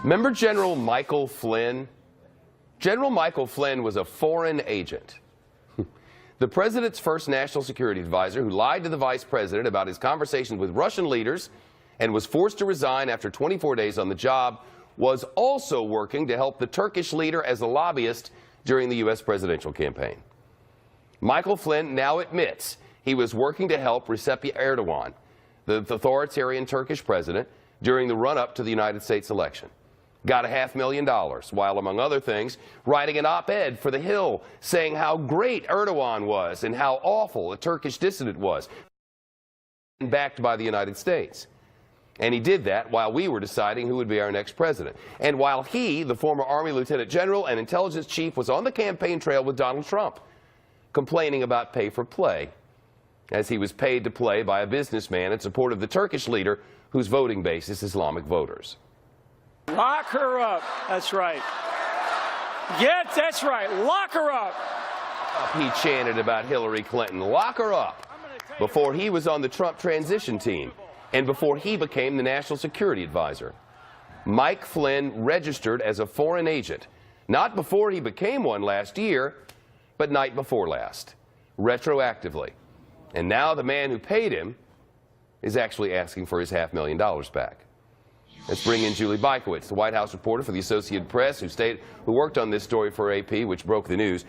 Remember General Michael Flynn? General Michael Flynn was a foreign agent. The president's first national security advisor who lied to the vice president about his conversations with Russian leaders and was forced to resign after 24 days on the job was also working to help the Turkish leader as a lobbyist during the U.S. presidential campaign. Michael Flynn now admits he was working to help Recep Erdogan, the authoritarian Turkish president, during the run-up to the United States election. Got $500,000, while, among other things, writing an op-ed for The Hill saying how great Erdogan was and how awful a Turkish dissident was, backed by the United States. And he did that while we were deciding who would be our next president. And while he, the former Army Lieutenant General and intelligence chief, was on the campaign trail with Donald Trump, complaining about pay for play, as he was paid to play by a businessman in support of the Turkish leader whose voting base is Islamic voters. Lock her up. That's right. Yes, that's right. Lock her up. He chanted about Hillary Clinton. Lock her up. Before he was on the Trump transition team and before he became the national security advisor. Mike Flynn registered as a foreign agent, not before he became one last year, but night before last, retroactively. And now the man who paid him is actually asking for his $500,000 back. Let's bring in Julie Bykowitz, the White House reporter for the Associated Press, who worked on this story for AP, which broke the news.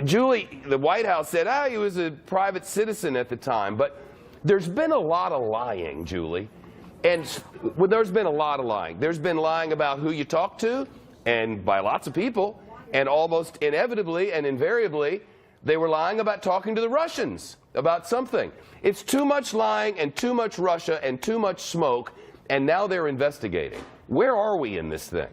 Julie, the White House said, he was a private citizen at the time, but there's been a lot of lying, Julie. And there's been a lot of lying. There's been lying about who you talk to, and by lots of people, and almost inevitably and invariably, they were lying about talking to the Russians about something. It's too much lying and too much Russia and too much smoke. And now they're investigating. Where are we in this thing?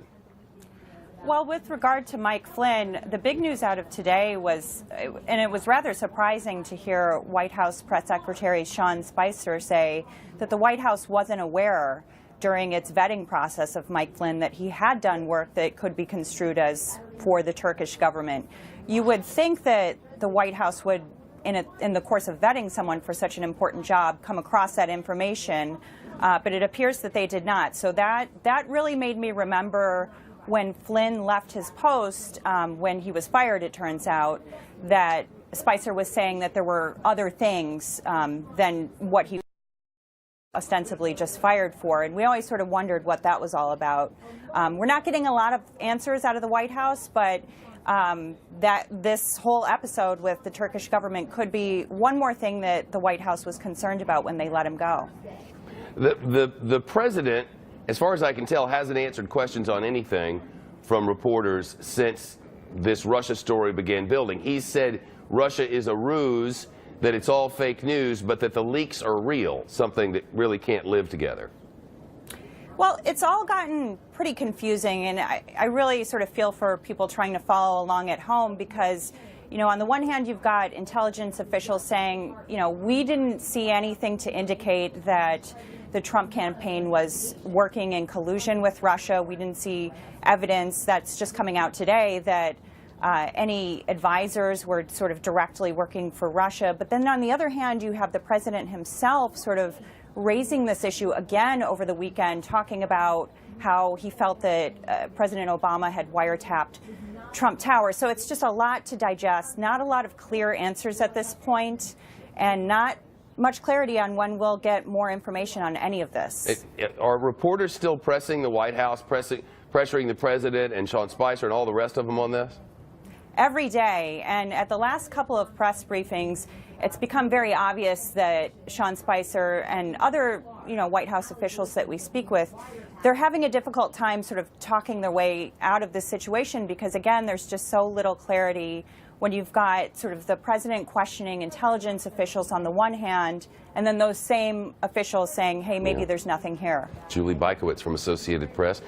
Well, with regard to Mike Flynn, the big news out of today was, and it was rather surprising to hear White House Press Secretary Sean Spicer say that the White House wasn't aware during its vetting process of Mike Flynn that he had done work that could be construed as for the Turkish government. You would think that the White House would, in the course of vetting someone for such an important job, come across that information. But it appears that they did not. So that really made me remember when Flynn left his post, when he was fired, it turns out, that Spicer was saying that there were other things than what he ostensibly just fired for. And we always sort of wondered what that was all about. We're not getting a lot of answers out of the White House, but that this whole episode with the Turkish government could be one more thing that the White House was concerned about when they let him go. The president, as far as I can tell, hasn't answered questions on anything from reporters since this Russia story began building. He said Russia is a ruse, that it's all fake news, but that the leaks are real, something that really can't live together. Well, it's all gotten pretty confusing, and I really sort of feel for people trying to follow along at home because, you know, on the one hand, you've got intelligence officials saying, you know, we didn't see anything to indicate that the Trump campaign was working in collusion with Russia. We didn't see evidence that's just coming out today that any advisors were sort of directly working for Russia. But then on the other hand, you have the president himself sort of raising this issue again over the weekend, talking about how he felt that President Obama had wiretapped Trump Tower. So it's just a lot to digest, not a lot of clear answers at this point, and not much clarity on when we'll get more information on any of this. Are reporters still pressing the White House, pressuring the president and Sean Spicer and all the rest of them on this? Every day, and at the last couple of press briefings, it's become very obvious that Sean Spicer and other, White House officials that we speak with, they're having a difficult time sort of talking their way out of this situation because, again, there's just so little clarity when you've got sort of the president questioning intelligence officials on the one hand, and then those same officials saying, hey, maybe there's nothing here. Julie Bykowitz from Associated Press.